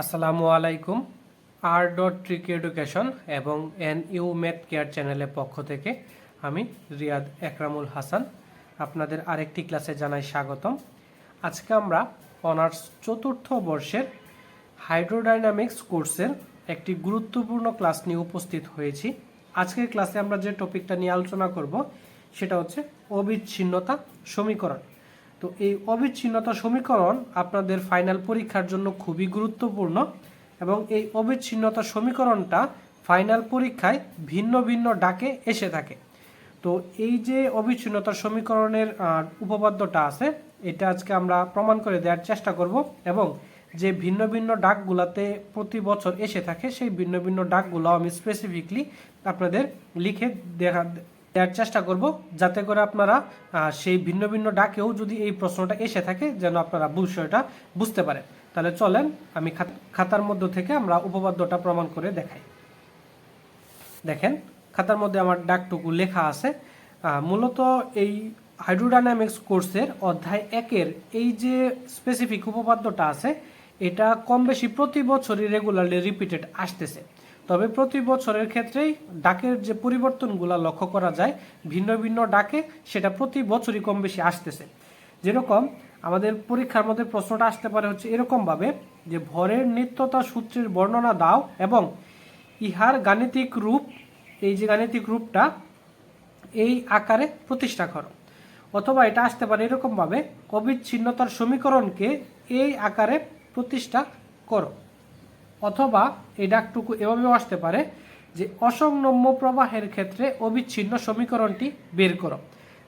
আসসালামু আলাইকুম। R.Trick education এবং NU ম্যাথ কেয়ার চ্যানেলের পক্ষ থেকে আমি রিয়াদ একরামুল হাসান আপনাদের আরেকটি ক্লাসে জানাই স্বাগতম। আজকে আমরা অনার্স চতুর্থ বর্ষের হাইড্রোডাইনামিক্স কোর্সের একটি গুরুত্বপূর্ণ ক্লাস নিয়ে উপস্থিত হয়েছি। আজকের ক্লাসে আমরা যে টপিকটা নিয়ে আলোচনা করব সেটা হচ্ছে অবিচ্ছিন্নতা সমীকরণ। তো এই অবিচ্ছিন্নতা সমীকরণ আপনাদের ফাইনাল পরীক্ষার জন্য খুবই গুরুত্বপূর্ণ এবং এই অবিচ্ছিন্নতা সমীকরণটা ফাইনাল পরীক্ষায় ভিন্ন ভিন্ন ডাকে এসে থাকে। তো এই যে অবিচ্ছিন্নতা সমীকরণের উপপাদ্যটা আছে এটা আজকে আমরা প্রমাণ করে দেওয়ার চেষ্টা করব এবং যে ভিন্ন ভিন্ন ডাকগুলোতে প্রতি বছর এসে থাকে সেই ভিন্ন ভিন্ন ডাকগুলো আমি স্পেসিফিকলি আপনাদের লিখে দেওয়ার চেষ্টা করব যাতে করে আপনারা সেই ভিন্ন ভিন্ন ডাকেও যদি এই প্রশ্নটা এসে থাকে যেন আপনারা বিষয়টা বুঝতে পারেন। তাহলে চলেন আমি খাতার মধ্য থেকে আমরা উপপাদ্যটা প্রমাণ করে দেখাই। দেখেন খাতার মধ্যে আমার ডাকটুকু লেখা আছে। মূলত এই হাইড্রোডাইনামিক্স কোর্সের অধ্যায় 1-এর এই যে স্পেসিফিক উপপাদ্যটা আছে এটা কম বেশি প্রতি বছরই রেগুলারলি রিপিটেড আসতেছে। তবে প্রতি বছরের ক্ষেত্রেই ডাকের যে পরিবর্তনগুলো লক্ষ্য করা যায় ভিন্ন ভিন্ন ডাকে সেটা প্রতি বছরই কম বেশি আসতেছে। যেরকম আমাদের পরীক্ষার মধ্যে প্রশ্নটা আসতে পারে হচ্ছে এরকমভাবে যে ভরের নিত্যতা সূত্রের বর্ণনা দাও এবং ইহার গাণিতিক রূপ, এই যে গাণিতিক রূপটা এই আকারে প্রতিষ্ঠা করো। অথবা এটা আসতে পারে এরকমভাবে অবিচ্ছিন্নতার সমীকরণকে এই আকারে প্রতিষ্ঠা করো। অথবা এই ডাকটুকু এভাবেও আসতে পারে যে অসংনম্য প্রবাহের ক্ষেত্রে অবিচ্ছিন্ন সমীকরণটি বের করো।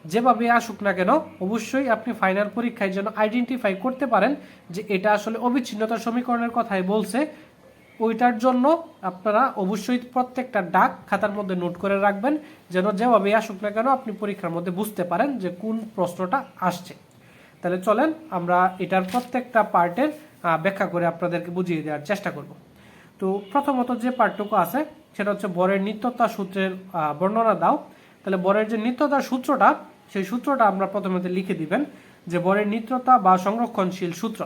যেভাবে আসুক না কেন অবশ্যই আপনি ফাইনাল পরীক্ষায় যেন আইডেন্টিফাই করতে পারেন যে এটা আসলে অবিচ্ছিন্নতার সমীকরণের কথাই বলছে। ওইটার জন্য আপনারা অবশ্যই প্রত্যেকটা ডাক খাতার মধ্যে নোট করে রাখবেন যেন যেভাবে আসুক না কেন আপনি পরীক্ষার মধ্যে বুঝতে পারেন যে কোন প্রশ্নটা আসছে। তাহলে চলেন আমরা এটার প্রত্যেকটা পার্টের ব্যাখ্যা করে আপনাদেরকে বুঝিয়ে দেওয়ার চেষ্টা করব। তো প্রথমত যে পার্টটুকু আছে সেটা হচ্ছে বরের নিত্যতা সূত্রের বর্ণনা দাও। তাহলে বরের যে নিত্যতার সূত্রটা সেই সূত্রটা আমরা প্রথমত লিখে দিবেন যে বরের নিত্যতা বা সংরক্ষণশীল সূত্র।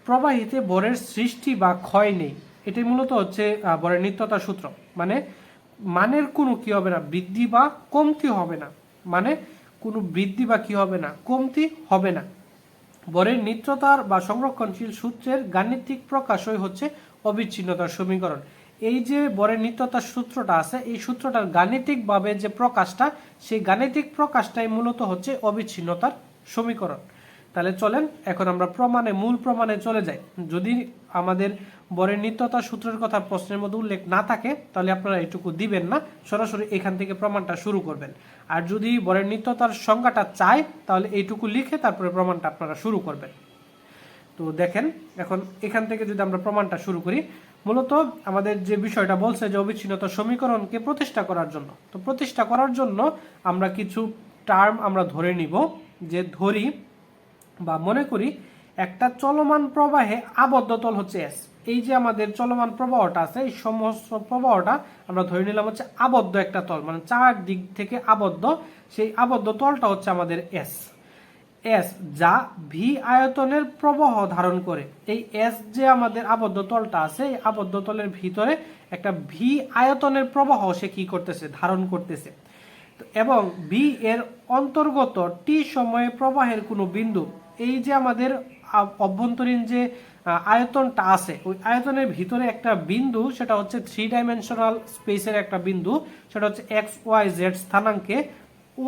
প্রবাহিতে বরের সৃষ্টি বা ক্ষয় নেই, এটাই মূলত হচ্ছে বরের নিত্যতার সূত্র। মানে মানের কোনো কি হবে না, বৃদ্ধি বা কমতি হবে না, মানে কোনো বৃদ্ধি বা কি হবে না, কমতি হবে না। বরের নিত্যতার বা সংরক্ষণশীল সূত্রের গাণিতিক প্রকাশই হচ্ছে অবিচ্ছিন্নতার সমীকরণ। এই যে বরের নিত্যতার সূত্রটা আছে এই সূত্রটার গাণিতিকভাবে যে প্রকাশটা সেই গাণিতিক প্রকাশটাই মূলত হচ্ছে অবিচ্ছিন্নতার সমীকরণ। তাহলে চলেন এখন আমরা মূল প্রমাণে চলে যাই। যদি আমাদের বরের নিত্যতার সূত্রের কথা প্রশ্নের মধ্যে উল্লেখ না থাকে তাহলে আপনারা এটুকু দিবেন না, সরাসরি এখান থেকে প্রমাণটা শুরু করবেন। আর যদি বরের নিত্যতার সংজ্ঞাটা চায় তাহলে এইটুকু লিখে তারপরে প্রমাণটা আপনারা শুরু করবেন। তো দেখেন এখন এখান থেকে যদি আমরা প্রমাণটা শুরু করি, মূলত আমাদের যে বিষয়টা বলছে যে অবিচ্ছিন্নতার সমীকরণকে প্রতিষ্ঠা করার জন্য, তো প্রতিষ্ঠা করার জন্য আমরা কিছু টার্ম আমরা ধরে নিব। যে ধরি বা মনে করি একটা চলমান প্রবাহে আবদ্ধ তল হচ্ছে এস। এই যে আমাদের চলমান প্রবাহটা আছে এই সমস্ত প্রবাহটা আমরা ধরে নিলাম হচ্ছে আবদ্ধ একটা তল, মানে চার দিক থেকে আবদ্ধ। সেই আবদ্ধ তলটা হচ্ছে আমাদের এস এস যা ভি আয়তনের প্রবাহ ধারণ করে। এই এস যে আমাদের আবদ্ধ তলটা আছে এই আবদ্ধ তলের ভিতরে একটা ভি আয়তনের প্রবাহ সে কি করতেছে, ধারণ করতেছে। এবং বি এর অন্তর্গত টি সময়ে প্রবাহের কোনো বিন্দু, এই যে আমাদের অভ্যন্তরীণ যে আয়তনটা আছে ওই আয়তনের ভিতরে একটা বিন্দু, সেটা হচ্ছে 3 ডাইমেনশনাল স্পেসের একটা বিন্দু, সেটা হচ্ছে এক্স ওয়াই জেড স্থানাঙ্কে।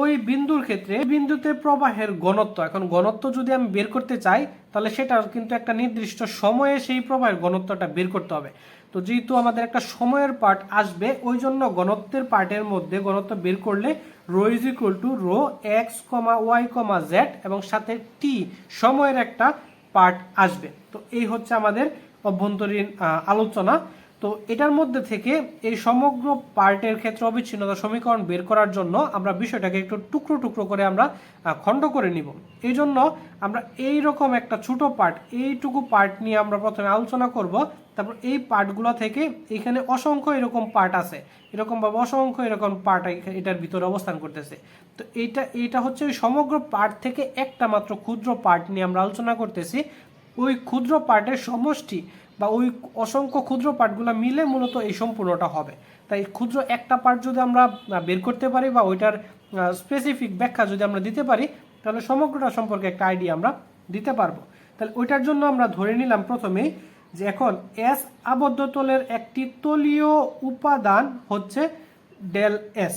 ওই বিন্দুর ক্ষেত্রে বিন্দুতে প্রবাহের ঘনত্ব, এখন ঘনত্ব যদি আমি বের করতে চাই তাহলে সেটা কিন্তু একটা নির্দিষ্ট সময়ে সেই প্রবাহের ঘনত্বটা বের করতে হবে। তো যেহেতু আমাদের একটা সময়ের পার্ট আসবে ওই জন্য ঘনত্বের পার্টের মধ্যে ঘনত্ব বের করলে rho is equal to rho x comma y comma z এবং সাথে টি সময়ের একটা পার্ট আসবে। তো এই হচ্ছে আমাদের অভ্যন্তরীণ আলোচনা। তো এটার মধ্যে থেকে এই সমগ্র পার্টের ক্ষেত্রে অবিচ্ছিন্নতা সমীকরণ বের করার জন্য আমরা বিষয়টাকে একটু টুকরো টুকরো করে আমরা খণ্ড করে নিব। এই জন্য আমরা এই রকম একটা ছোট পার্ট, এইটুকু পার্ট নিয়ে আমরা প্রথমে আলোচনা করব। তারপর এই পার্টগুলো থেকে এখানে অসংখ্য এরকম পার্ট আছে, এরকমভাবে অসংখ্য এরকম পার্ট এটার ভিতরে অবস্থান করতেছে। তো এইটা হচ্ছে ওই সমগ্র পার্ট থেকে একটা মাত্র ক্ষুদ্র পার্ট নিয়ে আমরা আলোচনা করতেছি। ওই ক্ষুদ্র পার্টের সমষ্টি বা ওই অসংখ্য ক্ষুদ্র পার্টগুলো মিলে মূলত এই সম্পূর্ণটা হবে। তাই ক্ষুদ্র একটা পার্ট যদি আমরা বের করতে পারি বা ওইটার স্পেসিফিক ব্যাখ্যা যদি আমরা দিতে পারি, তাহলে সমগ্রটা সম্পর্কে একটা আইডিয়া আমরা দিতে পারবো। তাহলে ওইটার জন্য আমরা ধরে নিলাম প্রথমেই যে এখন এস আবদ্ধ তলের একটি তলীয় উপাদান হচ্ছে ডেল এস,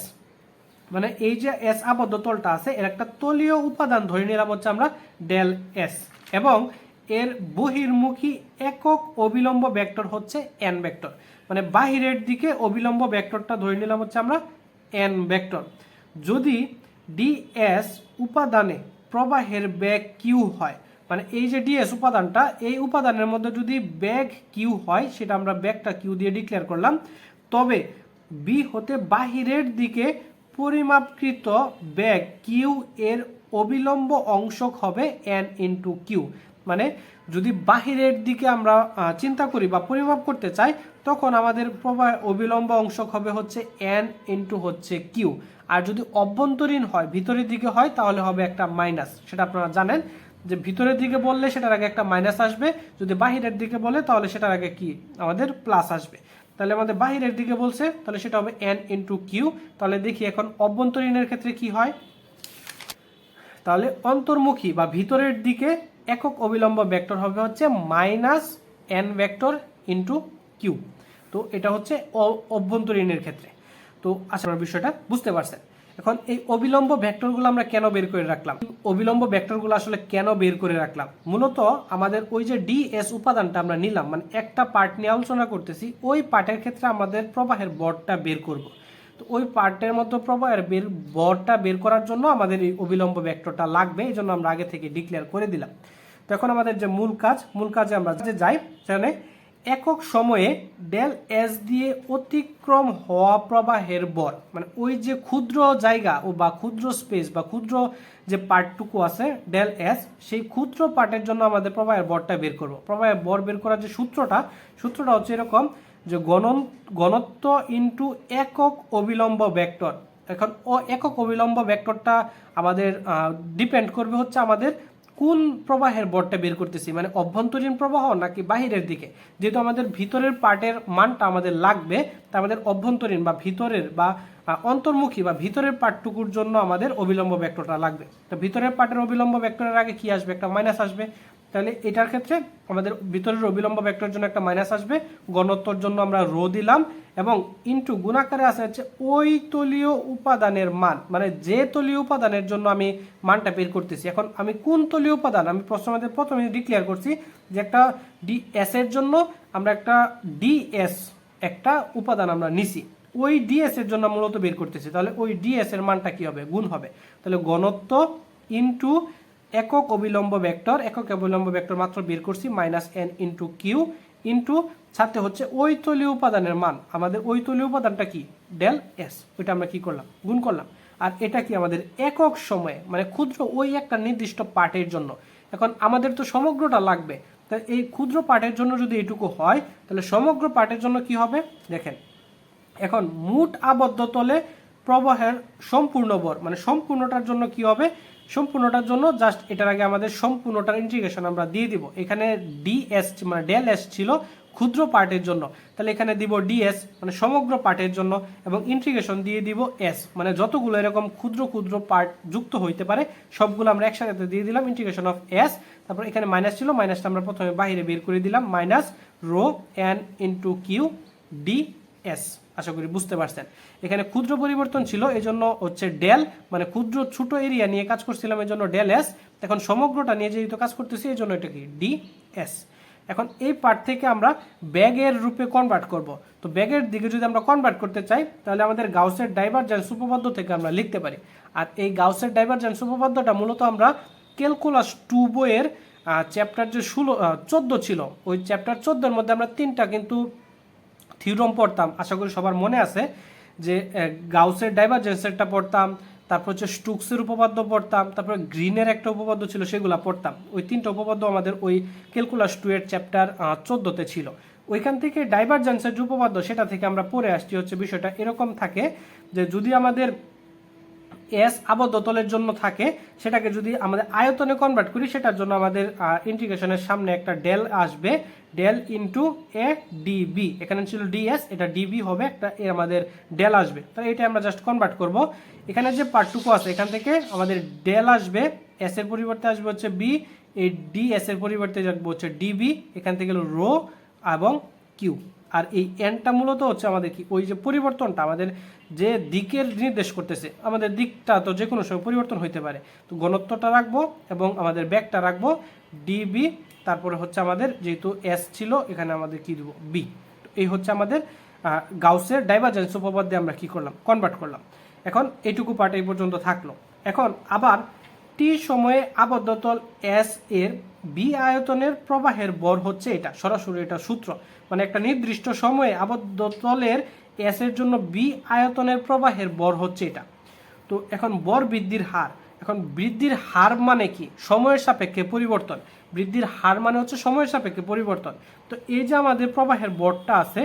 মানে এই যে এস আবদ্ধ তলটা আছে এর একটা তলীয় উপাদান ধরে নিলাম হচ্ছে আমরা ডেল এস, এবং এর বহির্মুখী একক অবিলম্ব ভেক্টর হচ্ছে এন ভেক্টর, মানে বাহিরের দিকে অবিলম্ব ভেক্টরটা ধরে নিলাম হচ্ছে আমরা এন ভেক্টর। যদি ডিএস উপাদানে প্রবাহের বেগ কিউ হয়, মানে এই যে ডিএস উপাদানটা, এই উপাদানের মধ্যে যদি বেগ কিউ হয়, সেটা আমরা বেগটা কিউ দিয়ে ডিক্লেয়ার করলাম, তবে বি হতে বাহিরের দিকে পরিমাপকৃত বেগ কিউ এর অবিলম্ব অংশক হবে এন ইন্টু কিউ। মানে যদি বাহিরের দিকে আমরা চিন্তা করি বা পরিমাপ করতে চাই, তখন আমাদের প্রবাহ অবিলম্ব অংশক হবে হচ্ছে এন ইন্টু হচ্ছে কিউ। আর যদি অভ্যন্তরীণ হয়, ভিতরের দিকে হয়, তাহলে হবে একটা মাইনাস। সেটা আপনারা জানেন যে ভিতরের দিকে বললে সেটার আগে একটা মাইনাস আসবে, যদি বাহিরের দিকে বলে তাহলে সেটার আগে কি আমাদের প্লাস আসবে। তাহলে আমাদের বাহিরের দিকে বলছে, তাহলে সেটা হবে এন ইন্টু কিউ। তাহলে দেখি এখন অভ্যন্তরীণের ক্ষেত্রে কি হয়। তাহলে অন্তর্মুখী বা ভিতরের দিকে একক অবিলম্ব ভেক্টর হবে হচ্ছে minus n vector into q. তো এটা হচ্ছে অভ্যন্তরীণের ক্ষেত্রে। তো আসলে বিষয়টা বুঝতে পারছেন। এখন এই অবিলম্ব ভেক্টরগুলো আমরা কেন বের করে রাখলাম, অবিলম্ব ভেক্টরগুলো আসলে কেন বের করে রাখলাম, মূলত আমাদের ওই যে ডিএস উপাদানটা আমরা নিলাম, মানে একটা পার্ট নিয়ে আলোচনা করতেছি, ওই পার্টের ক্ষেত্রে আমাদের প্রবাহের বরটা বের করব। তো ওই পার্টের মধ্যে প্রবাহের বরটা বের করার জন্য আমাদের এই অবিলম্ব ভেক্টরটা লাগবে, এই জন্য আমরা আগে থেকে ডিক্লেয়ার করে দিলাম। তো এখন আমাদের যে মূল কাজে আমরা যাই, সেখানে একক সময়ে ডেল এস দিয়ে অতিক্রম হওয়া প্রবাহের বর, মানে ওই যে ক্ষুদ্র জায়গা ও বা ক্ষুদ্র স্পেস বা ক্ষুদ্র যে পার্টটুকু আছে ডেল এস, সেই ক্ষুদ্র পার্টের জন্য আমাদের প্রবাহের বরটা বের করব। প্রবাহের বর বের করার যে সূত্রটা হচ্ছে এরকম যে ঘনত্ব ইন্টু একক অবিলম্ব ভেক্টর। এখন একক অবিলম্ব ভেক্টরটা আমাদের ডিপেন্ড করবে হচ্ছে আমাদের কোন প্রবাহের বরটা বের করতেছি, মানে অভ্যন্তরীণ প্রবাহ নাকি বাহিরের দিকে। যেহেতু আমাদের ভিতরের পার্টের মানটা আমাদের লাগবে, তা আমাদের অভ্যন্তরীণ বা ভিতরের বা অন্তর্মুখী বা ভিতরের পার্টটুকুর জন্য আমাদের অবিলম্ব ভেক্টরটা লাগবে। তো ভিতরের পার্টের অবিলম্ব ভেক্টরের আগে কি আসবে, একটা মাইনাস আসবে। তাহলে এটার ক্ষেত্রে আমাদের ভিতরের অবিলম্ব ভেক্টরের জন্য একটা মাইনাস আসবে, ঘনত্বর জন্য আমরা রো দিলাম, এবং ইন্টু গুণাকারে আছে হচ্ছে ওই তলীয় উপাদানের মান, মানে যে তলীয় উপাদানের জন্য আমি মানটা বের করতেছি। এখন আমি কোন তলীয় উপাদান, আমি প্রথমে ডিক্লেয়ার করছি যে একটা ডিএস এর জন্য আমরা একটা ডিএস একটা উপাদান আমরা নিছি, ওই ডিএস এর জন্য মূলত বের করতেছি। তাহলে ওই ডিএস এর মানটা কি হবে, গুণ হবে। তাহলে ঘনত্ব ইন্টু একক অবিলম্ব ভেক্টর মাত্র বের করছি minus n into q into সাথে হচ্ছে ওই তলীয় উপাদানের মান, আমাদের ওই তলীয় উপাদানটা কি ডেল এস, ওইটা আমরা কি করলাম, গুণ করলাম। আর এটা কি আমাদের একক সময়ে, মানে ক্ষুদ্র ওই একটা নির্দিষ্ট পার্টের জন্য। এখন আমাদের তো সমগ্রটা লাগবে, তাই এই ক্ষুদ্র পার্টের জন্য যদি এইটুকু হয়, তাহলে সমগ্র পার্টের জন্য কি হবে দেখেন। এখন মোট আবদ্ধ তলে প্রবাহের সম্পূর্ণ বর, মানে সম্পূর্ণটার জন্য কি হবে, সম্পূর্ণটার জন্য জাস্ট এটার আগে আমাদের সম্পূর্ণটার ইন্টিগ্রেশন আমরা দিয়ে দিব। এখানে ডিএস মানে ডেল এস ছিল ক্ষুদ্র পার্টের জন্য, তাহলে এখানে দিব ডিএস মানে সমগ্র পার্টের জন্য, এবং ইন্টিগ্রেশন দিয়ে দিব এস, মানে যতগুলো এরকম ক্ষুদ্র ক্ষুদ্র পার্ট যুক্ত হইতে পারে সবগুলো আমরা একসাথে দিয়ে দিলাম ইন্টিগ্রেশন অফ এস। তারপর এখানে মাইনাস ছিল, মাইনাসটা আমরা প্রথমে বাইরে বের করে দিলাম, minus rho N into Q D S. আশা করি বুঝতে পারছেন। এখানে ক্ষুদ্র পরিবর্তন ছিল, এই জন্য হচ্ছে ডেল, মানে ক্ষুদ্র ছোট এরিয়া নিয়ে কাজ করছিলাম, এই জন্য ডেল এস। এখন সমগ্রটা নিয়ে যেহেতু কাজ করতেছি, এই জন্য এটা কি ডি এস। এখন এই পার্ট থেকে আমরা ব্যাগের রূপে কনভার্ট করব। তো ব্যাগের দিকে যদি আমরা কনভার্ট করতে চাই, তাহলে আমাদের গাউসের ডাইভারজেন্স উপপাদ্য থেকে আমরা লিখতে পারি। আর এই গাউসের ডাইভারজেন্স উপপাদ্যটা মূলত আমরা ক্যালকুলাস 2 বইয়ের চ্যাপ্টার যে 14 ছিল, ওই চ্যাপ্টার 14-এর মধ্যে আমরা 3টা কিন্তু থিওরম পড়তাম। আশা করি সবার মনে আছে যে গাউসের ডাইভারজেন্সেরটা পড়তাম, তারপর হচ্ছে স্টোকসের উপপাদ্য পড়তাম, তারপর গ্রিনের একটা উপপাদ্য ছিল, সেগুলো পড়তাম। ওই 3টা উপপাদ্য আমাদের ওই ক্যালকুলাস 2 এর চ্যাপ্টার 14-তে ছিল। ওইখান থেকে ডাইভারজেন্সের যে উপপাদ্য, সেটা থেকে আমরা পড়ে আসছি হচ্ছে বিষয়টা এরকম থাকে যে যদি আমাদের এস আবদ্ধ তলের জন্য থাকে সেটাকে যদি আমাদের আয়তনে কনভার্ট করি, সেটার জন্য আমাদের ইন্টিগ্রেশনের সামনে একটা ডেল আসবে, ডেল ইন্টু এ ডিবি। এখানে ছিল ডিএস, এটা ডিবি হবে, একটা এ আমাদের ডেল আসবে। তাহলে এটা আমরা জাস্ট কনভার্ট করব। এখানে যে পার্টটুকু আছে এখান থেকে আমাদের ডেল আসবে, এস এর পরিবর্তে আসবে হচ্ছে বি, এই ডি এস এর পরিবর্তে যাবে হচ্ছে ডিবি, এখান থেকে হলো রো এবং কিউ। আর এই এনটা মূলত হচ্ছে আমাদের কি, ওই যে পরিবর্তনটা আমাদের যে দিকের নির্দেশ করতেছে, আমাদের দিকটা তো যে কোনো সময় পরিবর্তন হইতে পারে। তো ঘনত্বটা রাখবো এবং আমাদের ব্যাগটা রাখবো ডিবি, তারপরে হচ্ছে আমাদের যেহেতু এস ছিল এখানে আমাদের কি দিব বি। এই হচ্ছে আমাদের গাউসের ডাইভারজেন্স উপপাদ্য দিয়ে আমরা কি করলাম, কনভার্ট করলাম। এখন এইটুকু পার্ট এই পর্যন্ত থাকলো। এখন আবার টি সময়ে আবদ্ধ তল এস এর বি আয়তনের প্রবাহের বর হচ্ছে এটা, সরাসরি এটা সূত্র, মানে একটা নির্দিষ্ট সময়ে আবদ্ধ তলের এস এর জন্য বি আয়তনের প্রবাহের বর হচ্ছে এটা। তো এখন বর বৃদ্ধির হার, এখন বৃদ্ধির হার মানে কি, সময়ের সাপেক্ষে পরিবর্তন। বৃদ্ধির হার মানে হচ্ছে সময়ের সাপেক্ষে পরিবর্তন। তো এই যে আমাদের প্রবাহের বরটা আছে,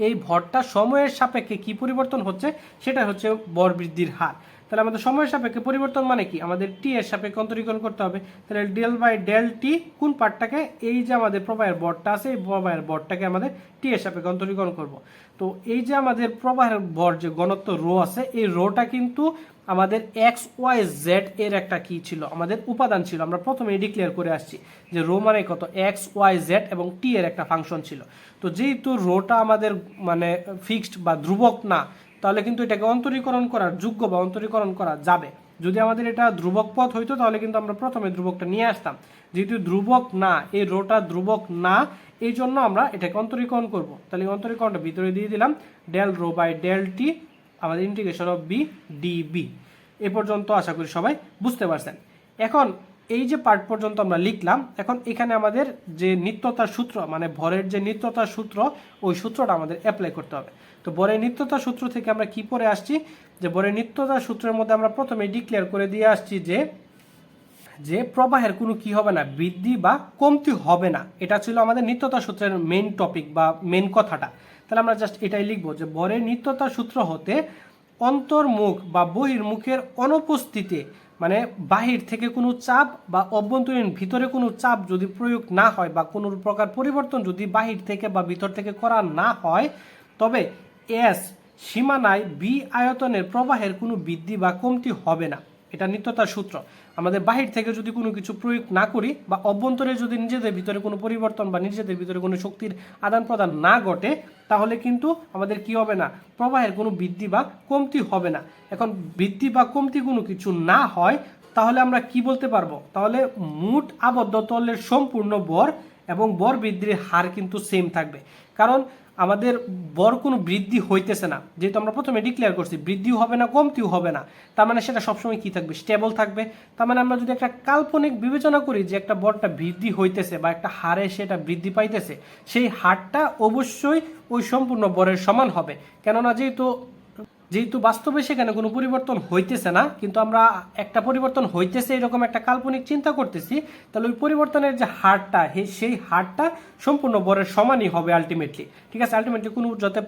এই ভরটা সময়ের সাপেক্ষে কি পরিবর্তন হচ্ছে সেটা হচ্ছে বর বৃদ্ধির হার। তাহলে আমাদের সময়ের সাপেক্ষে পরিবর্তন মানে কি, আমাদের টি এর সাপেক্ষে অন্তরীকরণ করতে হবে। তাহলে ডেল বাই ডেল টি কোন পার্টটাকে, এই যে আমাদের প্রবাহের বরটা আছে এই প্রবাহের বরটাকে আমাদের টি এর সাপেক্ষে অন্তরীকরণ করব। তো এই যে আমাদের প্রবাহের বর যে ঘনত্ব রো আছে, এই রোটা কিন্তু আমাদের এক্স ওয়াই জেড এর একটা কি ছিল, আমাদের উপাদান ছিল। আমরা প্রথমে ডিক্লেয়ার করে আসছি যে রো মানে কত, এক্স ওয়াই জেড এবং টি এর একটা ফাংশন ছিল। তো যেহেতু রোটা আমাদের মানে ফিক্সড বা ধ্রুবক না, তাহলে কিন্তু এটাকে অন্তরীকরণ করার যোগ্য বা অন্তরীকরণ করা যাবে। যদি আমাদের এটা ধ্রুবক পথ হইতো তাহলে কিন্তু আমরা প্রথমে ধ্রুবকটা নিয়ে আসতাম। যেহেতু ধ্রুবক না, এই রোটা ধ্রুবক না, এই জন্য আমরা এটাকে অন্তরীকরণ করব। তাহলে অন্তরীকরণটা ভিতরে দিয়ে দিলাম, del rho by del t আমাদের ইন্টিগ্রেশন অফ বি ডিবি। এ পর্যন্ত আশা করি সবাই বুঝতে পারছেন। এখন এই যে পার্ট পর্যন্ত আমরা লিখলাম, এখন এখানে আমাদের যে নিত্যতার সূত্র, মানে ভরের যে নিত্যতার সূত্র, ওই সূত্রটা আমাদের অ্যাপ্লাই করতে হবে। তো ভরের নিত্যতার সূত্র থেকে আমরা কি পড়ে আসছি, যে ভরের নিত্যতার সূত্রের মধ্যে আমরা প্রথমে ডিক্লেয়ার করে দিয়ে আসছি যে প্রবাহের কোনো কি হবে না, বৃদ্ধি বা কমতি হবে না। এটা ছিল আমাদের নিত্যতার সূত্রের মেইন টপিক বা মেইন কথাটা। তাহলে আমরা জাস্ট এটাই লিখবো যে ভরের নিত্যতার সূত্র হতে অন্তর্মুখ বা বহির্মুখের অনুপস্থিতিতে, মানে বাহির থেকে কোনো চাপ বা অভ্যন্তরীণ ভিতরে কোনো চাপ যদি প্রয়োগ না হয় বা কোনো প্রকার পরিবর্তন যদি বাহির থেকে বা ভিতর থেকে করা না হয়, তবে এস সীমানায় বি আয়তনের প্রবাহের কোনো বৃদ্ধি বা কমতি হবে না। এটা নিত্যতার সূত্র। আমাদের বাহির থেকে যদি কোনো কিছু প্রয়োগ না করি বা অভ্যন্তরে যদি নিজেদের ভিতরে কোনো পরিবর্তন বা নিজেদের ভিতরে কোনো শক্তির আদান প্রদান না ঘটে, তাহলে কিন্তু আমাদের কি হবে না, প্রবাহের কোনো বৃদ্ধি বা কমতি হবে না। এখন বৃদ্ধি বা কমতি কোনো কিছু না হয়, তাহলে আমরা কি বলতে পারবো, তাহলে মোট আবদ্ধ তলের সম্পূর্ণ বর এবং বর বৃদ্ধির হার কিন্তু সেম থাকবে। কারণ আমাদের বর কোনো বৃদ্ধি হইতেছে না, যেহেতু আমরা প্রথমে ডিক্লেয়ার করছি বৃদ্ধিও হবে না কমতিও হবে না, তার মানে সেটা সবসময় কি থাকবে, স্টেবল থাকবে। তার মানে আমরা যদি একটা কাল্পনিক বিবেচনা করি যে একটা বরটা বৃদ্ধি হইতেছে বা একটা হারে সেটা বৃদ্ধি পাইতেছে, সেই হারটা অবশ্যই ওই সম্পূর্ণ বরের সমান হবে। কেননা যেহেতু বাস্তবে সেখানে কোনো পরিবর্তন হইতেছে না, কিন্তু আমরা একটা পরিবর্তন হইতেছে এরকম একটা কাল্পনিক চিন্তা করতেছি, তাহলে ওই পরিবর্তনের যে হারটা, সেই হারটা সম্পূর্ণ বরের সমানই হবে আলটিমেটলি। ঠিক আছে, আলটিমেটলি কোনো যাতে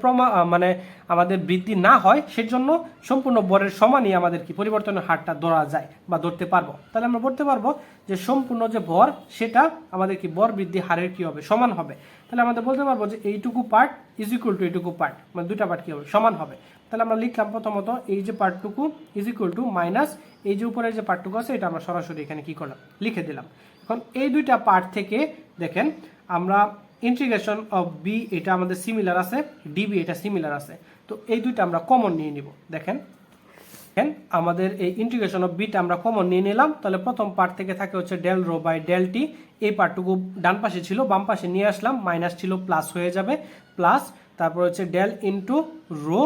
মানে আমাদের বৃদ্ধি না হয় সেজন্য সম্পূর্ণ বরের সমানই আমাদের কি পরিবর্তনের হারটা ধরা যায় বা ধরতে পারবো। তাহলে আমরা বলতে পারবো যে সম্পূর্ণ যে বর সেটা আমাদের কি বর বৃদ্ধি হারের কি হবে, সমান হবে। তাহলে আমাদের বলতে পারবো যে এইটুকু পার্ট ইজ ইকুয়াল টু এইটুকু পার্ট, মানে দুটা পার্ট কি হবে, সমান হবে। তাহলে আমরা লিখলাম প্রথমত এই যে পার্টটুকু ইজ ইকুয়াল টু মাইনাস এই যে উপরে যে পার্টটুকু আছে এটা আমরা সরাসরি এখানে কি করলাম, লিখে দিলাম। এখন এই দুইটা পার্ট থেকে দেখেন আমরা ইন্টিগ্রেশন অফ বি এটা আমাদের সিমিলার আছে, ডিবি এটা সিমিলার আছে, তো এই দুইটা আমরা কমন নিয়ে নিব। দেখেন আমাদের এই ইন্টিগ্রেশন অফ বিটা আমরা কমন নিয়ে নিলাম। তাহলে প্রথম পার্ট থেকে থাকে হচ্ছে del rho by del t, এই পার্টটুকু ডান পাশে ছিল বাম পাশে নিয়ে আসলাম, মাইনাস ছিল প্লাস হয়ে যাবে, প্লাস তারপর হচ্ছে ডেল ইন্টু রো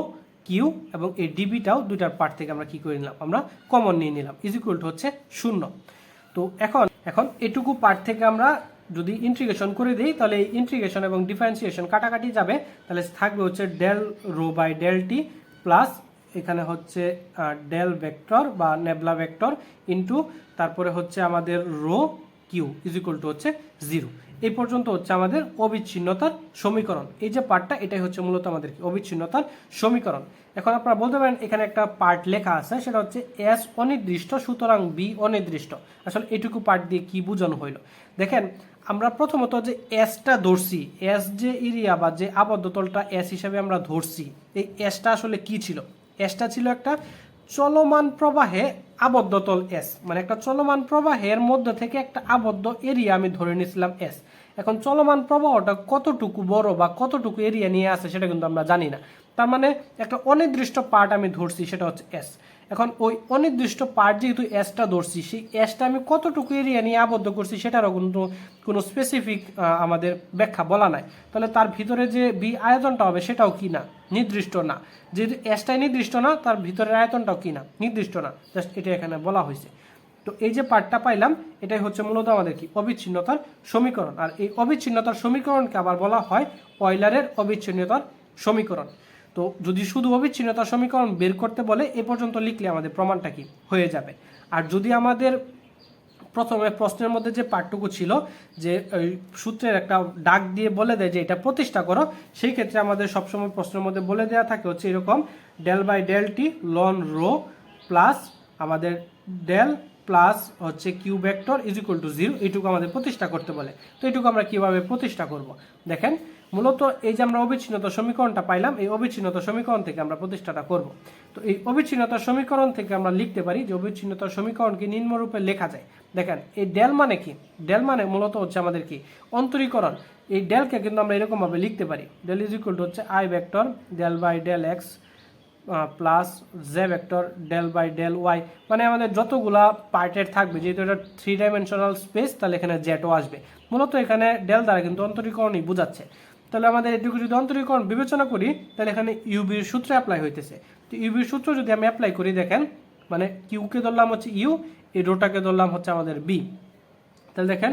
কিউ এবং এই ডিবিটাও দুইটার পার্ট থেকে আমরা কি করে নিলাম, আমরা কমন নিয়ে নিলাম, ইজ ইকুয়াল টু হচ্ছে 0। তো এখন এটুকু পার্ট থেকে আমরা যদি ইন্টিগ্রেশন করে দিই, তাহলে এই ইন্টিগ্রেশন এবং ডিফারেন্সিয়েশন কাটাকাটি যাবে, তাহলে থাকবে হচ্ছে del rho by del t plus এখানে হচ্ছে ডেল ভেক্টর বা নেবলা ভেক্টর ইন্টু তারপরে হচ্ছে আমাদের rho q is equal to হচ্ছে 0। এই পর্যন্ত হচ্ছে আমাদের অবিচ্ছিন্নতার সমীকরণ। এই যে পার্টটা এটাই হচ্ছে মূলত আমাদের অবিচ্ছিন্নতার সমীকরণ। এখন আপনারা বলতে পারেন এখানে একটা পার্ট লেখা আছে, সেটা হচ্ছে এস অনির্দিষ্ট সুতরাং বি অনির্দিষ্ট। আসলে এটুকু পার্ট দিয়ে কি বোঝানো হইলো দেখেন, আমরা প্রথমত যে এসটা ধরছি, এস যে এরিয়া বা যে আবদ্ধ তলটা এস হিসাবে আমরা ধরছি, এই এসটা আসলে কি ছিল? এসটা ছিল একটা চলমান প্রবাহে আবদ্ধ তল এস, মানে একটা চলমান প্রবাহের মধ্যে থেকে একটা আবদ্ধ এরিয়া আমি ধরে নিয়েছিলাম এস। এখন চলমান প্রবাহটা কতটুকু বড় বা কতটুকু এরিয়া নিয়ে আসে সেটা কিন্তু আমরা জানি না। তার মানে একটা অনির্দিষ্ট পার্ট আমি ধরছি, সেটা হচ্ছে এস। এখন ওই অনির্দিষ্ট পার্ট যেহেতু এসটা ধরছি, সেই এসটা আমি কতটুকু এরিয়া নিয়ে আবদ্ধ করছি সেটারও কিন্তু কোনো স্পেসিফিক আমাদের ব্যাখ্যা বলা নাই। তাহলে তার ভিতরে যে বি আয়তনটা হবে সেটাও কি না, নির্দিষ্ট না। যেহেতু এসটাই নির্দিষ্ট না, তার ভিতরের আয়তনটাও কি না, নির্দিষ্ট না। জাস্ট এটা এখানে বলা হয়েছে। তো এই যে পার্টটা পাইলাম, এটাই হচ্ছে মূলত আমাদের কি অবিচ্ছিন্নতার সমীকরণ। আর এই অবিচ্ছিন্নতার সমীকরণকে আবার বলা হয় অয়লারের অবিচ্ছিন্নতার সমীকরণ। তো যদি শুধু অবিচ্ছিন্নতার সমীকরণ বের করতে বলে এ পর্যন্ত লিখলে আমাদের প্রমাণটা কি হয়ে যাবে। আর যদি আমাদের প্রথমে প্রশ্নের মধ্যে যে পার্টটুকু ছিল যে সূত্রের একটা ডাক দিয়ে বলে দেয় যে এটা প্রতিষ্ঠা করো, সেই ক্ষেত্রে আমাদের সবসময় প্রশ্নের মধ্যে বলে দেওয়া থাকে হচ্ছে এরকম ডেল বাই ডেল টি লন রো প্লাস আমাদের ডেল প্লাস হচ্ছে q vector is equal to 0, এইটুকু আমাদের প্রতিষ্ঠা করতে বলে। তো এইটুকু আমরা কিভাবে প্রতিষ্ঠা করব দেখেন, মূলত এই যে আমরা অবিচ্ছিন্নতা সমীকরণটা পাইলাম, এই অবিচ্ছিন্নতা সমীকরণ থেকে আমরা প্রতিষ্ঠাটা করব। তো এই অবিচ্ছিন্নতা সমীকরণ থেকে আমরা লিখতে পারি যে অবিচ্ছিন্নতা সমীকরণকে নিম্নরূপে লেখা যায়। দেখেন এই ডেল মানে কি? ডেল মানে মূলত হচ্ছে আমাদের কি অন্তরীকরণ। এই ডেলকে কিন্তু আমরা এরকমভাবে লিখতে পারি, ডেল ইজ ইকুয়াল টু হচ্ছে i vector del by del x plus j vector del by del y. মানে আমাদের যতগুলা পার্টের থাকবে, যেহেতু এটা 3 ডাইমেনশনাল স্পেস, তাহলে এখানে জেটও আসবে। মূলত এখানে ডেল দ্বারা কিন্তু অন্তরীকরণই বোঝাচ্ছে। তাহলে আমাদের এটুকু যদি অন্তরীকরণ বিবেচনা করি, তাহলে এখানে ইউবির সূত্র অ্যাপ্লাই হইতেছে। তো ইউবির সূত্র যদি আমি অ্যাপ্লাই করি, দেখেন মানে কিউকে ধরলাম হচ্ছে ইউ, এই রোটাকে ধরলাম হচ্ছে আমাদের বি। তাহলে দেখেন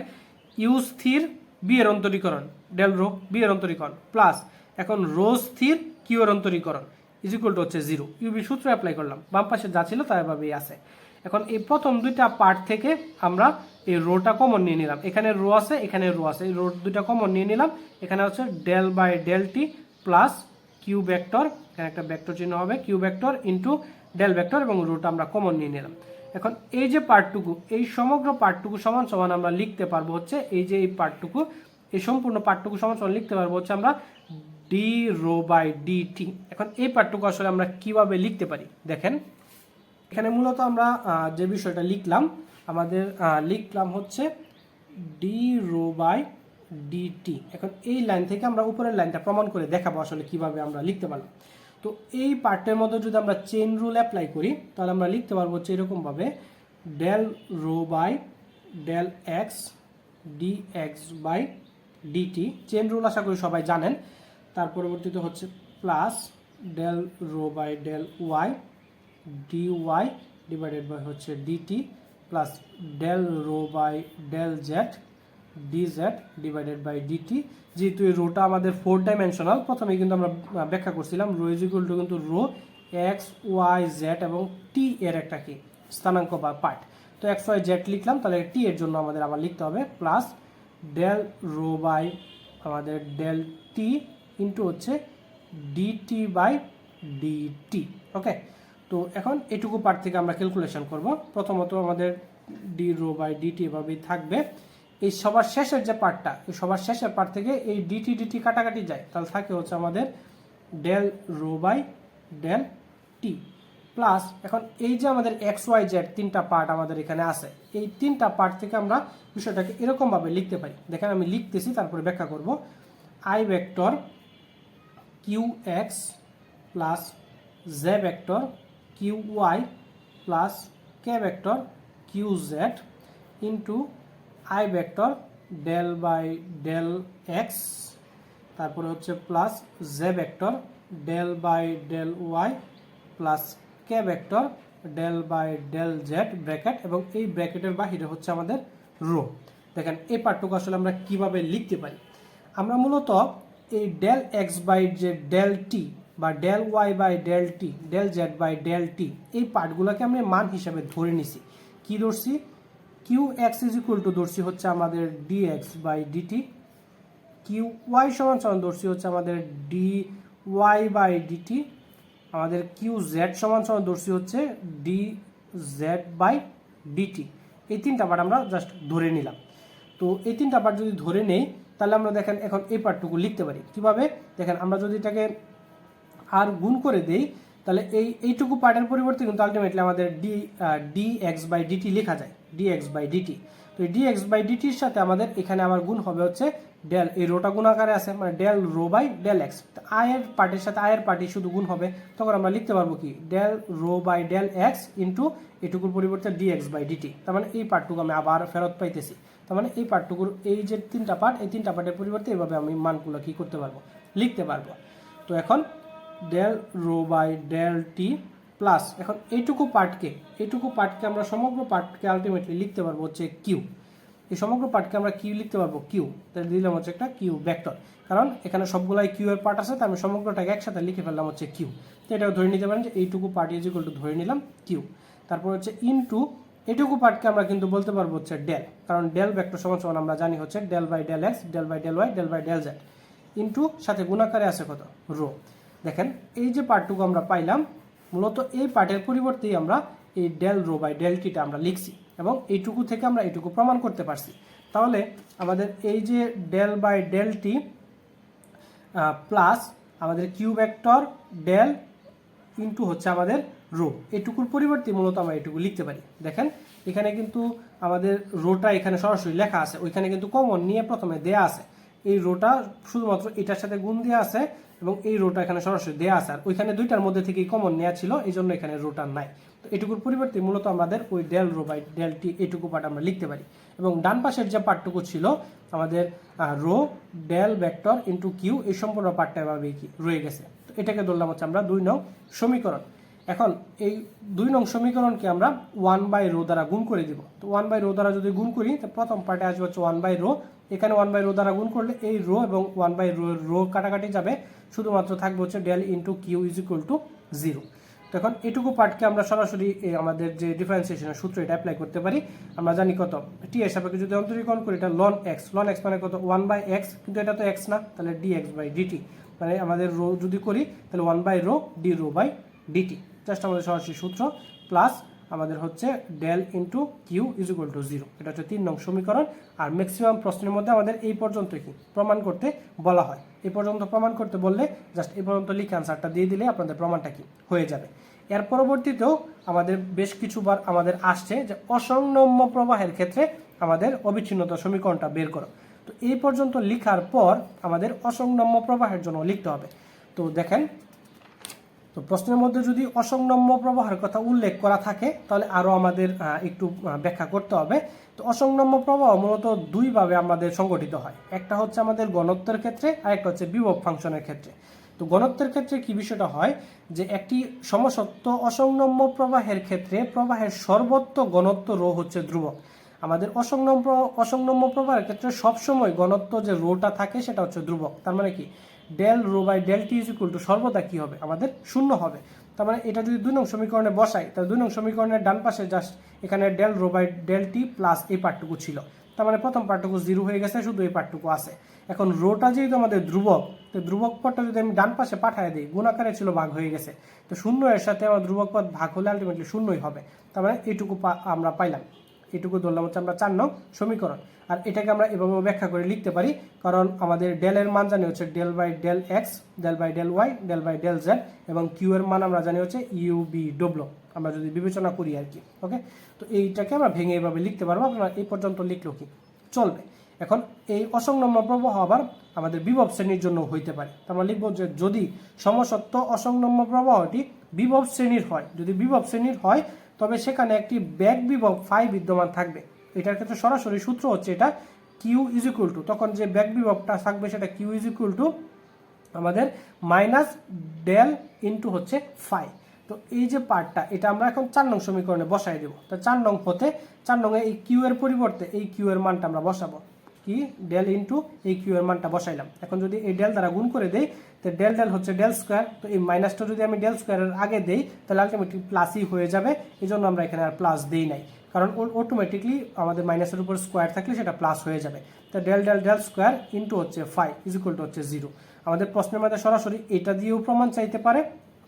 ইউ স্থির, বি এর অন্তরীকরণ, ডেল রো বি এর অন্তরীকরণ প্লাস এখন রো স্থির, কিউ এর অন্তরীকরণ ইজ ইকুয়াল টু হচ্ছে 0। ইউবি সূত্র অ্যাপ্লাই করলাম, বাম পাশে যা ছিল তা এভাবেই আছে। এখন এই প্রথম দুইটা পার্ট থেকে আমরা এই রোটা কমন নিয়ে নিলাম, এখানে রো আছে এখানে রো আছে, এই রো দুইটা কমন নিয়ে নিলাম। এখানে হচ্ছে del by del t plus q vector, এখানে একটা ভেক্টর চিহ্ন হবে, q vector into del vector এবং রোটা আমরা কমন নিয়ে নিলাম। এখন এই যে পার্টটুকু, এই সমগ্র পার্টটুকু সমান সমান আমরা লিখতে পারবো হচ্ছে এই যে এই পার্টটুকু, এই সম্পূর্ণ পার্টটুকু সমান সমান লিখতে পারবো হচ্ছে আমরা ডি রো বাই ডিটি। এখন এই পার্টটুকু আসলে আমরা কিভাবে লিখতে পারি দেখেন, এখানে মূলত আমরা যে বিষয়টা লিখলাম, আমাদের লিখলাম হচ্ছে ডি রো বাই ডিটি। এখন এই লাইন থেকে আমরা উপরের লাইনটা প্রমাণ করে দেখাবো আসলে কিভাবে আমরা লিখতে পারলাম। তো এই পার্টের মধ্যে যদি আমরা চেইন রুল অ্যাপ্লাই করি, তাহলে আমরা লিখতে পারবো হচ্ছে এরকমভাবে del rho by del X D x by DT. Chain rule আশা করি সবাই জানেন। তার পরবর্তীতে হচ্ছে plus del rho by del Y D Y divided by হচ্ছে DT plus del rho by del Z D Z divided by DT. যেহেতু এই রোটা আমাদের 4 ডাইমেনশনাল, প্রথমে কিন্তু আমরা ব্যাখ্যা করছিলাম রো ইজ ইকুয়াল টু কিন্তু রো এক্স ওয়াই জেড এবং টি এর একটা কি স্থানাঙ্ক বা পার্ট। তো এক্স ওয়াই জেড লিখলাম, তাহলে টি এর জন্য আমাদের আবার লিখতে হবে প্লাস ডেল রো বাই আমাদের ডেল টি ইন্টু হচ্ছে ডিটি বাই ডিটি। ওকে, তো এখন এটুকু পার্ট থেকে আমরা ক্যালকুলেশন করব। প্রথমত আমাদের ডি রো বাই ডিটি এভাবেই থাকবে। এই সবার শেষের যে পার্টটা, এই সবার শেষের পার্ট থেকে এই ডিটি ডিটি কাটাকাটি যায়, তাহলে থাকে হচ্ছে আমাদের del rho by del t plus এখন এই যে আমাদের এক্স ওয়াই জেড তিনটা পার্ট আমাদের এখানে আছে, এই তিনটা পার্ট থেকে আমরা বিষয়টাকে এরকমভাবে লিখতে পারি। দেখেন আমি লিখতেছি, তারপরে ব্যাখ্যা করব। I vector q x plus j vector q y plus k vector q z into i vector del by del x, তারপরে হচ্ছে plus j vector del by del y plus k vector del by del z bracket, এবং এই ব্র্যাকেটের বাহিরে হচ্ছে আমাদের rho. দেখেন এই পার্টটুকু আসলে আমরা কিভাবে লিখতে পারি। আমরা মূলত এই ডেল এক্স বাই যে ডেল টি বা del y by del t, del z by del t, এই পার্টগুলোকে আমরা মান হিসাবে ধরে নিছি। কি ধরছি? Q x is equal to ধরছি হচ্ছে আমাদের d x by dt, q y সমান সমান ধরছি হচ্ছে আমাদের ডি ওয়াই বাই ডিটি, আমাদের কিউ জেড সমান সমান ধরছি হচ্ছে ডি জেড বাই ডিটি। এই তিনটা পার্ট আমরা জাস্ট ধরে নিলাম। তো এই তিনটা পার্ট যদি ধরে নেই তাহলে আমরা দেখেন এখন এই পার্টটুকু লিখতে পারি কিভাবে। দেখেন আমরা যদি এটাকে আর গুণ করে দেই তাহলে এইটুকু পার্টের পরিবর্তে কিন্তু আলটিমেটলি আমাদের ডি এক্স বাই ডিটি লেখা যায়, ডি এক্স বাই ডিটি। তো এই ডি এক্স বাই ডিটির সাথে আমাদের এখানে আবার গুণ হবে হচ্ছে ডেল, এই রোটা গুণ আকারে আছে মানে del rho by del x. আয়ের পার্টির সাথে আয়ের পার্টি শুধু গুণ হবে, তখন আমরা লিখতে পারবো কি del rho by del x into এটুকুর পরিবর্তে ডি এক্স বাই ডিটি। তার মানে এই পার্টটুকু আমি আবার ফেরত পাইতেছি। তার মানে এই পার্টটুকুর এই যে তিনটা পার্ট, এই তিনটা পার্টের পরিবর্তে এইভাবে আমি মানগুলো কি করতে পারবো, লিখতে পারবো। তো এখন del rho by del t plus এখন এইটুকু পার্টকে আমরা সমগ্র পার্টকে আলটিমেটলি লিখতে পারবো হচ্ছে কিউ। এই সমগ্র পার্টকে আমরা কিউ লিখতে পারবো কিউ, তাহলে দিলাম হচ্ছে একটা কিউ ভেক্টর, কারণ এখানে সবগুলাই কিউ এর পার্ট আছে, তো আমি সমগ্রটাকে একসাথে লিখে ফেললাম হচ্ছে কিউ। তো এটাও ধরে নিতে পারেন যে এইটুকু পার্ট ইজ ইকুয়াল টু ধরে নিলাম কিউ। তারপর হচ্ছে ইনটু এটুকু পার্টকে আমরা কিন্তু বলতে পারবো হচ্ছে ডেল, কারণ ডেল ভেক্টর সমান সমান আমরা জানি হচ্ছে del by del x, del by del y, del by del z into সাথে গুণাকারে আছে কত রো। দেখেন এই যে পার্টটুকু আমরা পাইলাম, মূলত এই পার্টের পরিবর্তেই আমরা এই ডেল রো বাই ডেল টিটা আমরা লিখছি এবং এইটুকু থেকে আমরা এইটুকু প্রমাণ করতে পারছি। তাহলে আমাদের এই যে del by del t plus আমাদের কিউ ভেক্টর ডেল ইন্টু হচ্ছে আমাদের রো, এটুকুর পরিবর্তে মূলত আমরা এটুকু লিখতে পারি। দেখেন এখানে কিন্তু আমাদের রোটা এখানে সরাসরি লেখা আছে, ওইখানে কিন্তু কমন নিয়ে প্রথমে দেয়া আছে। এই রোটা শুধুমাত্র এটার সাথে গুণ দেওয়া আছে এবং এই রোটা এখানে সরাসরি দেওয়া আছে, আর ওইখানে দুইটার মধ্যে থেকেই কমন নেওয়া ছিল, এই জন্য এখানে রোটা নাই। তো এটুকুর পরিবর্তে মূলত আমাদের ওই del rho by del t এইটুকু পার্ট আমরা লিখতে পারি। এবং ডান পাশের যে পার্টটুকু ছিল আমাদের rho del vector into q, এই সম্পূর্ণ পার্টটা এভাবে কি রয়ে গেছে। তো এটাকে ধরলাম হচ্ছে আমরা 2 নং সমীকরণ। এখন এই 2 নং সমীকরণকে আমরা 1 বাই রো দ্বারা গুণ করে দিব। তো 1 বাই রো দ্বারা যদি গুণ করি তো প্রথম পার্টে আসবে হচ্ছে 1 বাই রো, এখানে 1 বাই রো দ্বারা গুণ করলে এই রো এবং 1 বাই রো কাটাকাটি যাবে, শুধুমাত্র থাকবে হচ্ছে del into q is equal to 0। তো এখন এটুকু পার্টকে আমরা সরাসরি আমাদের যে ডিফারেন্সিয়েশনের সূত্র এটা অ্যাপ্লাই করতে পারি। আমরা জানি কত টি এর সাপেক্ষে যদি অন্তরীকরণ করি এটা লন এক্স মানে কত 1 বাই এক্স, কিন্তু এটা তো এক্স না, তাহলে ডি এক্স বাই ডিটি, মানে আমাদের রো যদি করি তাহলে 1 by rho d rho by dt, just আমাদের সরাসরি সূত্র প্লাস আমাদের হচ্ছে del into q is equal to 0। এটা হচ্ছে 3 নং সমীকরণ। আর ম্যাক্সিমাম প্রশ্নের মধ্যে আমাদের এই পর্যন্ত কি প্রমাণ করতে বলা হয়, এই পর্যন্ত প্রমাণ করতে বললে জাস্ট এই পর্যন্ত লিখে আনসারটা দিয়ে দিলে আপনাদের প্রমাণটা কি হয়ে যাবে। এর পরবর্তীতেও আমাদের বেশ কিছুবার আমাদের আসছে যে অসংনম্য প্রবাহের ক্ষেত্রে আমাদের অবিচ্ছিন্নতা সমীকরণটা বের করো। তো এই পর্যন্ত লেখার পর আমাদের অসংনম্য প্রবাহের জন্য লিখতে হবে। তো দেখেন, তো প্রশ্নের মধ্যে যদি অসংনম্য প্রবাহের কথা উল্লেখ করা থাকে তাহলে আরও আমাদের একটু ব্যাখ্যা করতে হবে। তো অসংনম্য প্রবাহ মূলত দুইভাবে আমাদের সংগঠিত হয়, একটা হচ্ছে আমাদের ঘনত্বের ক্ষেত্রে আর একটা হচ্ছে বিভব ফাংশনের ক্ষেত্রে। তো ঘনত্বের ক্ষেত্রে কি বিষয়টা হয় যে একটি সমসত্ব অসংনম্য প্রবাহের ক্ষেত্রে প্রবাহের সর্বত্র ঘনত্ব রো হচ্ছে ধ্রুবক। আমাদের অসংনম্য প্রবাহের ক্ষেত্রে সবসময় ঘনত্ব যে রোটা থাকে সেটা হচ্ছে ধ্রুবক। তার মানে কি del rho by del t is equal to সর্বদা কি হবে আমাদের শূন্য হবে। তার মানে এটা যদি 2 নং সমীকরণে বসাই তাহলে 2 নং সমীকরণের ডান পাশে জাস্ট এখানে del rho by del t plus এই পার্টটুকু ছিল, তার মানে প্রথম পার্টটুকু 0 হয়ে গেছে, শুধু এই পার্টটুকু আছে। এখন রোটা যেহেতু আমাদের ধ্রুবক, তো ধ্রুবক পদটা যদি আমি ডান পাশে পাঠিয়ে দিই গুণ আকারে ছিল ভাগ হয়ে গেছে, তো শূন্য এর সাথে আমার ধ্রুবক পদ ভাগ হলে আলটিমেটলি শূন্যই হবে। তার মানে এইটুকু আমরা পাইলাম, এটুকু ধরলাম হচ্ছে আমরা 4 নং সমীকরণ। আর এটাকে আমরা এভাবে ব্যাখ্যা করে লিখতে পারি, কারণ আমাদের ডেল এর মান জানি হচ্ছে del by del x, del by del y, del by del z এবং কিউ এর মান আমরা জানি হচ্ছে ইউ বি ডব্লিউ, আমরা যদি বিবেচনা করি আর কি। ওকে, তো এইটাকে আমরা ভেঙে এভাবে লিখতে পারবো, আপনারা এই পর্যন্ত লিখলেও কি চলবে। এখন এই অসংনম্য প্রবাহ আবার আমাদের বিভব শ্রেণীর জন্য হইতে পারে। আমরা লিখবো যে যদি সমসত্ব অসংনম্য প্রবাহটি বিভব শ্রেণীর হয়, যদি বিভব শ্রেণীর হয় তবে সেখানে একটি ব্যাক বিভব ফাই বিদ্যমান থাকবে। এটার ক্ষেত্রে সরাসরি সূত্র হচ্ছে এটা কিউ ইজ ইকুয়াল টু, তখন যে ব্যাক বিভবটা থাকবে সেটা কিউ ইজ ইকুয়াল টু আমাদের মাইনাস ডেল ইন্টু হচ্ছে ফাই। তো এই যে পার্টটা এটা আমরা এখন 4 নং সমীকরণে বসাই দেবো। তো 4 নং হতে 4 নং এই কিউ এর পরিবর্তে এই কিউ এর মানটা আমরা বসাবো কি ডেল ইন্টু এই কিউ এর মানটা বসাইলাম। এখন যদি এই ডেল দ্বারা গুণ করে দেই তো ডেল ডেল হচ্ছে ডেল স্কোয়ার, তো এই মাইনাসটা যদি আমি ডেল স্কোয়ারের আগে দেই তাহলে আলটিমেটলি প্লাসই হয়ে যাবে, এই জন্য আমরা এখানে আর প্লাস দেই নাই, কারণ অটোমেটিকলি আমাদের মাইনাসের উপর স্কোয়ার থাকলে সেটা প্লাস হয়ে যাবে। তো del del del square into হচ্ছে 5 ইজ ইকুয়াল টু হচ্ছে 0। আমাদের প্রশ্নের মধ্যে সরাসরি এটা দিয়েও প্রমাণ চাইতে পারে,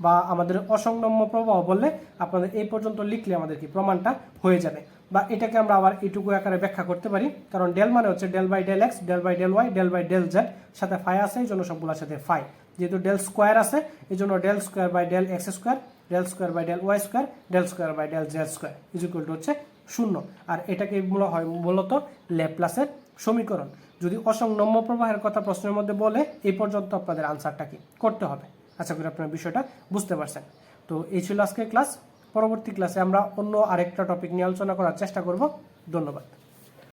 বা আমাদের অসংলম্ব প্রবাহ বললে আপনাদের এই পর্যন্ত লিখলে আমাদের কি প্রমাণটা হয়ে যাবে। বা এটাকে আমরা আবার এইটুকু আকারে ব্যাখ্যা করতে পারি, কারণ ডেল মানে হচ্ছে del by del x, del by del y, del by del z, সাথে ফাই আছে এই জন্য সবগুলোর সাথে ফাই। যেহেতু ডেল স্কোয়ার আছে এই জন্য del square by del x square, del square by del y square, del square by del z square is equal to হচ্ছে 0। আর এটাকে মূলত ল্যাপ্লাসের সমীকরণ। যদি অসংলম্ব প্রবাহের কথা প্রশ্নের মধ্যে বলে এই পর্যন্ত আপনাদের আনসারটা কি করতে হবে। আশা করি আপনারা বিষয়টা বুঝতে পারছেন। তো এই ছিল আজকের ক্লাস। পরবর্তী ক্লাসে আমরা অন্য আরেকটা টপিক নিয়ে আলোচনা করার চেষ্টা করব। ধন্যবাদ।